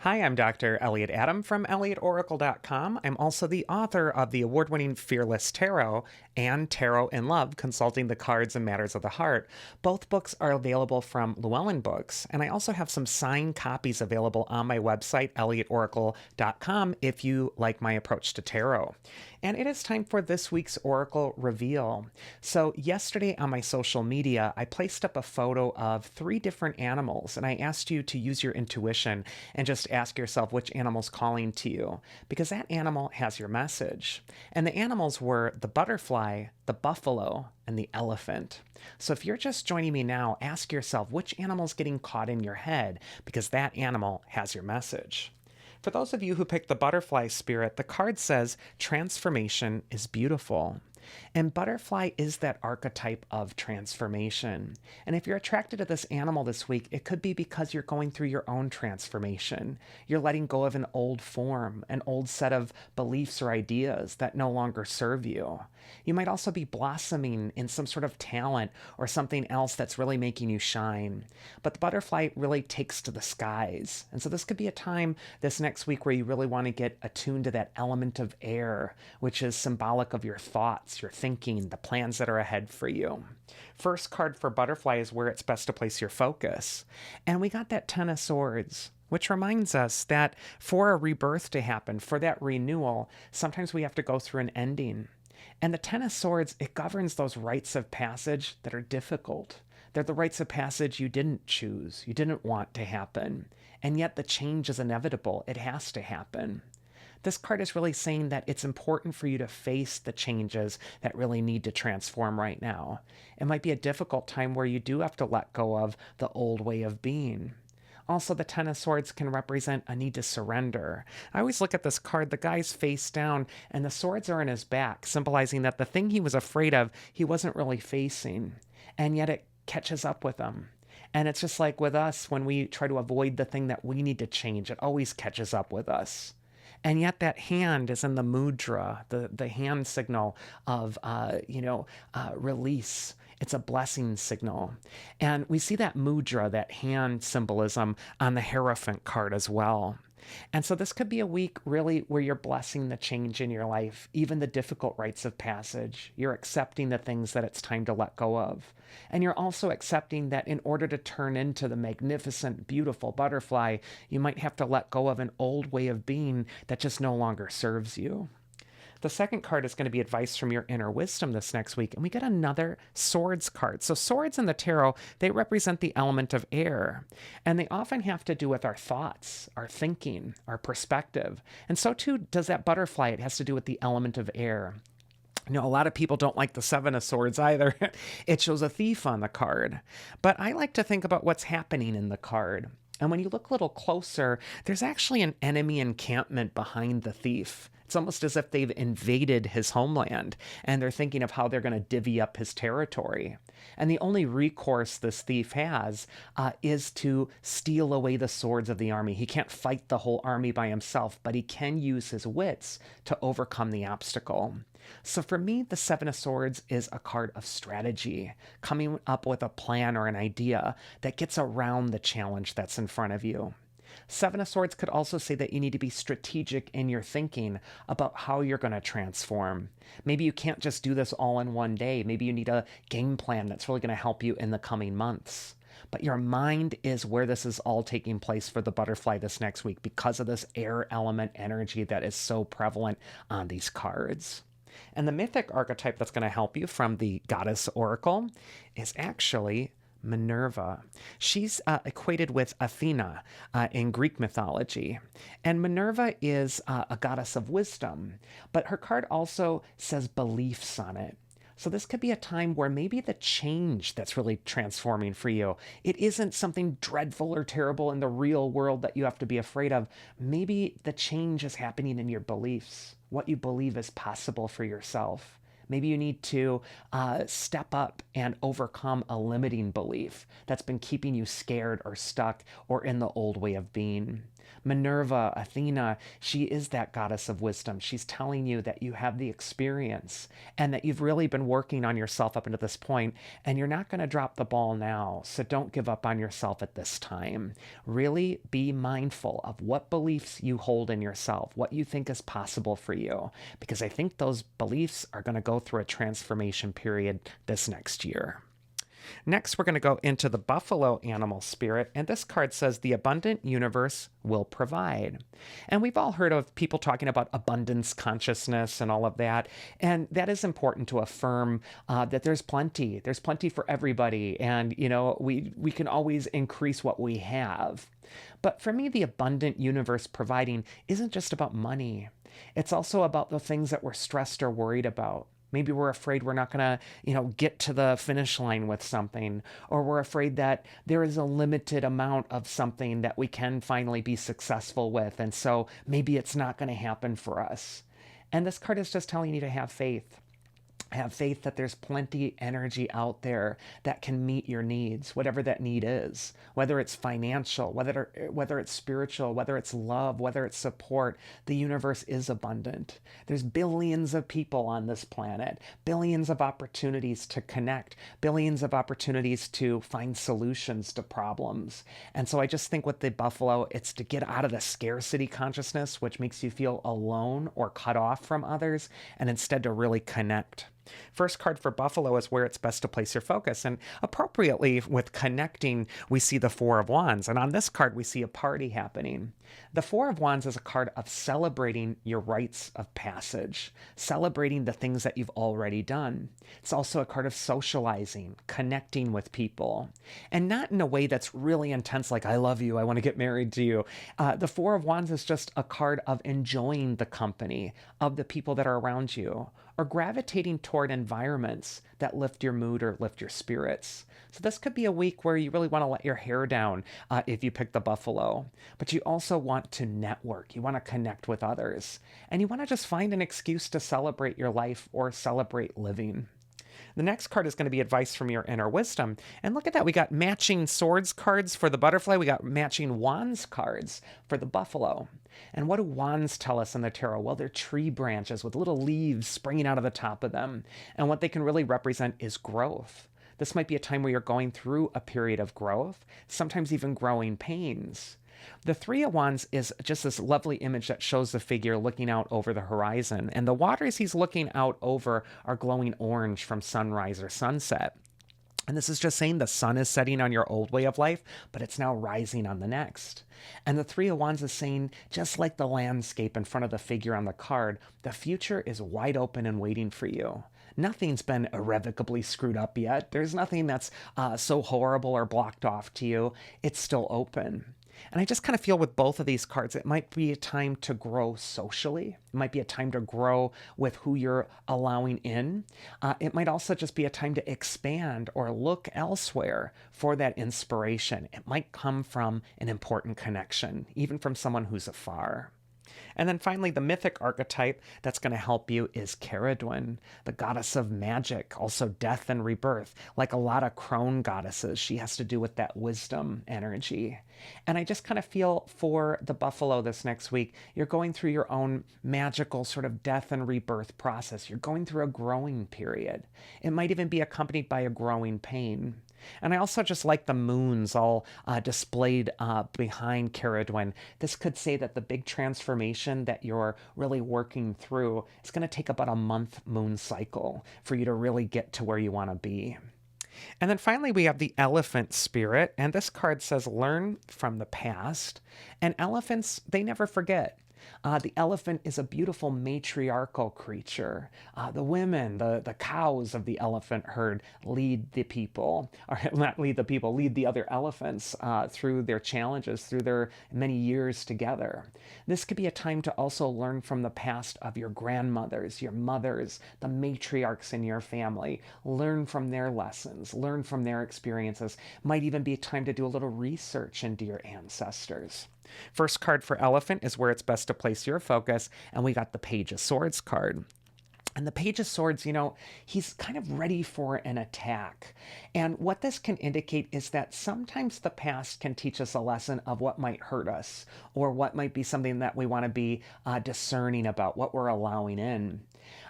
Hi, I'm Dr. Elliot Adam from ElliotOracle.com. I'm also the author of the award winning Fearless Tarot and Tarot in Love, Consulting the Cards and Matters of the Heart. Both books are available from Llewellyn Books, and I also have some signed copies available on my website, ElliotOracle.com, if you like my approach to tarot. And it is time for this week's Oracle Reveal. So, yesterday on my social media, I placed up a photo of three different animals, and I asked you to use your intuition and just ask yourself which animal's calling to you, because that animal has your message. And the animals were the butterfly, the buffalo, and the elephant. So if you're just joining me now, ask yourself which animal's getting caught in your head, because that animal has your message. For those of you who picked the butterfly spirit, the card says transformation is beautiful. And butterfly is that archetype of transformation. And if you're attracted to this animal this week, it could be because you're going through your own transformation. You're letting go of an old form, an old set of beliefs or ideas that no longer serve you. You might also be blossoming in some sort of talent or something else that's really making you shine. But the butterfly really takes to the skies. And so this could be a time this next week where you really want to get attuned to that element of air, which is symbolic of your thoughts, your thinking, the plans that are ahead for you. First card for butterfly is where it's best to place your focus. And we got that Ten of Swords, which reminds us that for a rebirth to happen, for that renewal, sometimes we have to go through an ending. And the Ten of Swords, it governs those rites of passage that are difficult. They're the rites of passage you didn't choose, you didn't want to happen. And yet the change is inevitable. It has to happen. This card is really saying that it's important for you to face the changes that really need to transform right now. It might be a difficult time where you do have to let go of the old way of being. Also, the Ten of Swords can represent a need to surrender. I always look at this card, the guy's face down, and the swords are in his back, symbolizing that the thing he was afraid of, he wasn't really facing. And yet it catches up with him. And it's just like with us, when we try to avoid the thing that we need to change, it always catches up with us. And yet that hand is in the mudra, the hand signal of, release. It's a blessing signal. And we see that mudra, that hand symbolism, on the Hierophant card as well. And so this could be a week really where you're blessing the change in your life, even the difficult rites of passage. You're accepting the things that it's time to let go of. And you're also accepting that in order to turn into the magnificent, beautiful butterfly, you might have to let go of an old way of being that just no longer serves you. The second card is going to be advice from your inner wisdom this next week. And we get another swords card. So swords in the tarot, they represent the element of air. And they often have to do with our thoughts, our thinking, our perspective. And so too does that butterfly. It has to do with the element of air. You know, a lot of people don't like the Seven of Swords either. It shows a thief on the card. But I like to think about what's happening in the card. And when you look a little closer, there's actually an enemy encampment behind the thief. It's almost as if they've invaded his homeland and they're thinking of how they're going to divvy up his territory. And the only recourse this thief has is to steal away the swords of the army. He can't fight the whole army by himself, but he can use his wits to overcome the obstacle. So for me, the Seven of Swords is a card of strategy, coming up with a plan or an idea that gets around the challenge that's in front of you. Seven of Swords could also say that you need to be strategic in your thinking about how you're going to transform. Maybe you can't just do this all in one day. Maybe you need a game plan that's really going to help you in the coming months. But your mind is where this is all taking place for the butterfly this next week because of this air element energy that is so prevalent on these cards. And the mythic archetype that's going to help you from the goddess oracle is actually Minerva. She's equated with Athena in Greek mythology. And Minerva is a goddess of wisdom, but her card also says beliefs on it. So this could be a time where maybe the change that's really transforming for you, it isn't something dreadful or terrible in the real world that you have to be afraid of. Maybe the change is happening in your beliefs, what you believe is possible for yourself. Maybe you need to step up and overcome a limiting belief that's been keeping you scared or stuck or in the old way of being. Minerva, Athena, she is that goddess of wisdom. She's telling you that you have the experience and that you've really been working on yourself up until this point, and you're not going to drop the ball now. So don't give up on yourself at this time. Really be mindful of what beliefs you hold in yourself, what you think is possible for you, because I think those beliefs are going to go through a transformation period this next year. Next, we're going to go into the buffalo animal spirit, and this card says the abundant universe will provide. And we've all heard of people talking about abundance consciousness and all of that, and that is important to affirm that there's plenty. There's plenty for everybody, and we can always increase what we have. But for me, the abundant universe providing isn't just about money. It's also about the things that we're stressed or worried about. Maybe we're afraid we're not going to, get to the finish line with something, or we're afraid that there is a limited amount of something that we can finally be successful with. And so maybe it's not going to happen for us. And this card is just telling you to have faith. Have faith that there's plenty energy out there that can meet your needs, whatever that need is, whether it's financial, whether it's spiritual, whether it's love, whether it's support. The universe is abundant. There's billions of people on this planet, billions of opportunities to connect, billions of opportunities to find solutions to problems. And so I just think with the buffalo, it's to get out of the scarcity consciousness, which makes you feel alone or cut off from others, and instead to really connect. First card for Buffalo is where it's best to place your focus. And appropriately, with connecting, we see the Four of Wands. And on this card, we see a party happening. The Four of Wands is a card of celebrating your rites of passage, celebrating the things that you've already done. It's also a card of socializing, connecting with people, and not in a way that's really intense, like, I love you, I want to get married to you. The Four of Wands is just a card of enjoying the company of the people that are around you, or gravitating toward environments that lift your mood or lift your spirits. So this could be a week where you really want to let your hair down if you pick the buffalo. But you also want to network. You want to connect with others. And you want to just find an excuse to celebrate your life or celebrate living. The next card is going to be advice from your inner wisdom. And look at that. We got matching swords cards for the butterfly. We got matching wands cards for the buffalo. And what do wands tell us in the tarot? Well, they're tree branches with little leaves springing out of the top of them. And what they can really represent is growth. This might be a time where you're going through a period of growth, sometimes even growing pains. The Three of Wands is just this lovely image that shows the figure looking out over the horizon. And the waters he's looking out over are glowing orange from sunrise or sunset. And this is just saying the sun is setting on your old way of life, but it's now rising on the next. And the Three of Wands is saying, just like the landscape in front of the figure on the card, the future is wide open and waiting for you. Nothing's been irrevocably screwed up yet. There's nothing that's so horrible or blocked off to you. It's still open. And I just kind of feel with both of these cards, it might be a time to grow socially. It might be a time to grow with who you're allowing in. It might also just be a time to expand or look elsewhere for that inspiration. It might come from an important connection, even from someone who's afar. And then finally, the mythic archetype that's going to help you is Caradwen, the goddess of magic, also death and rebirth. Like a lot of crone goddesses, she has to do with that wisdom energy. And I just kind of feel for the buffalo this next week, you're going through your own magical sort of death and rebirth process. You're going through a growing period. It might even be accompanied by a growing pain. And I also just like the moons all displayed behind Caradwen. This could say that the big transformation that you're really working through is going to take about a month moon cycle for you to really get to where you want to be. And then finally, we have the elephant spirit. And this card says, learn from the past. And elephants, they never forget. The elephant is a beautiful matriarchal creature. The women, the cows of the elephant herd lead the people, or not lead the people, lead the other elephants through their challenges, through their many years together. This could be a time to also learn from the past of your grandmothers, your mothers, the matriarchs in your family. Learn from their lessons, learn from their experiences. Might even be a time to do a little research into your ancestors. First card for elephant is where it's best to place your focus, and we got the Page of Swords card. And the Page of Swords, he's kind of ready for an attack. And what this can indicate is that sometimes the past can teach us a lesson of what might hurt us or what might be something that we want to be discerning about, what we're allowing in.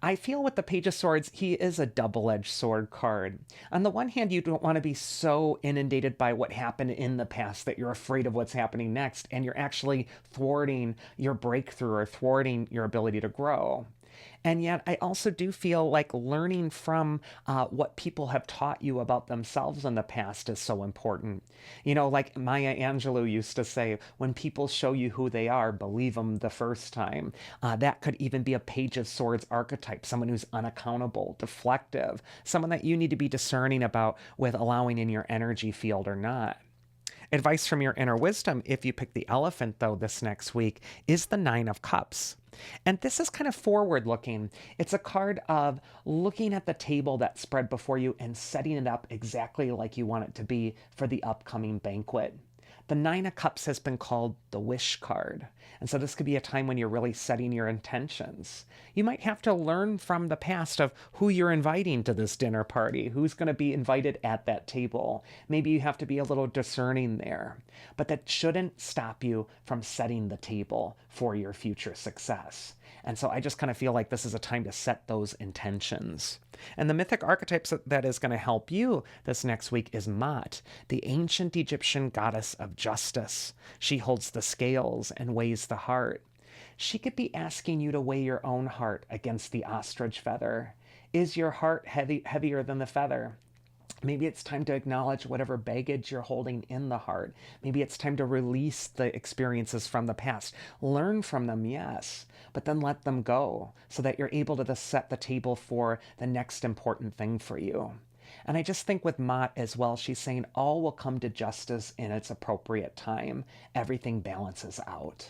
I feel with the Page of Swords, he is a double edged sword card. On the one hand, you don't want to be so inundated by what happened in the past that you're afraid of what's happening next, and you're actually thwarting your breakthrough or thwarting your ability to grow. And yet, I also do feel like learning from what people have taught you about themselves in the past is so important. Like Maya Angelou used to say, when people show you who they are, believe them the first time. That could even be a Page of Swords archetype, someone who's unaccountable, deflective, someone that you need to be discerning about with allowing in your energy field or not. Advice from your inner wisdom, if you pick the elephant, though, this next week, is the Nine of Cups. And this is kind of forward looking. It's a card of looking at the table that's spread before you and setting it up exactly like you want it to be for the upcoming banquet. The Nine of Cups has been called the wish card. And so this could be a time when you're really setting your intentions. You might have to learn from the past of who you're inviting to this dinner party, who's going to be invited at that table. Maybe you have to be a little discerning there. But that shouldn't stop you from setting the table for your future success. And so I just kind of feel like this is a time to set those intentions. And the mythic archetypes that is going to help you this next week is Maat, the ancient Egyptian goddess of justice. She holds the scales and weighs the heart. She could be asking you to weigh your own heart against the ostrich feather. Is your heart heavier than the feather? Maybe it's time to acknowledge whatever baggage you're holding in the heart. Maybe it's time to release the experiences from the past. Learn from them, yes, but then let them go so that you're able to set the table for the next important thing for you. And I just think with Maat as well, she's saying all will come to justice in its appropriate time. Everything balances out.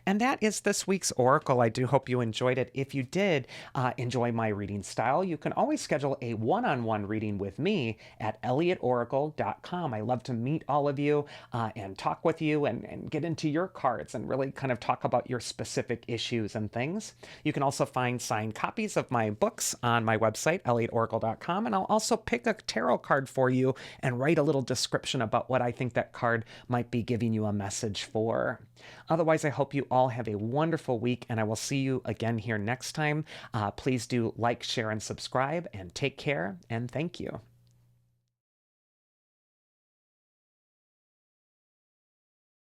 And that is this week's Oracle. I do hope you enjoyed it. If you did enjoy my reading style, you can always schedule a one-on-one reading with me at elliotoracle.com. I love to meet all of you and talk with you and get into your cards and really kind of talk about your specific issues and things. You can also find signed copies of my books on my website, elliotoracle.com, and I'll also pick a tarot card for you and write a little description about what I think that card might be giving you a message for. Otherwise, I hope you all have a wonderful week, and I will see you again here next time. Please do like, share, and subscribe, and take care, and thank you.